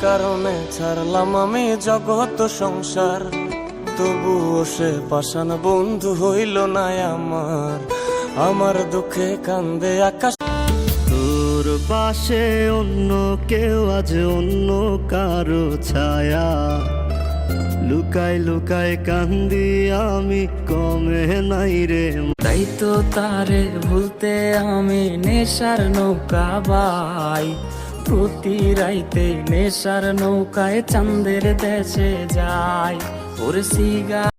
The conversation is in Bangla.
কারণে ছাড়লাম আমি জগৎ সংসার, তবুও সে পাষাণ বন্ধু হইল না আমার। আমার দুঃখে কান্দে আকাশ। তোর পাশে অন্য কেউ, আজ অন্য কারো ছায়া, লুকাই লুকাই কান্দি আমি, কমে নাই রে। তাই তো তারে ভুলতে আমি নেশার নৌকা বাই, প্রতি রাইতে নেশার নৌকায় চাঁদের দেশে যাই। ওর সিগা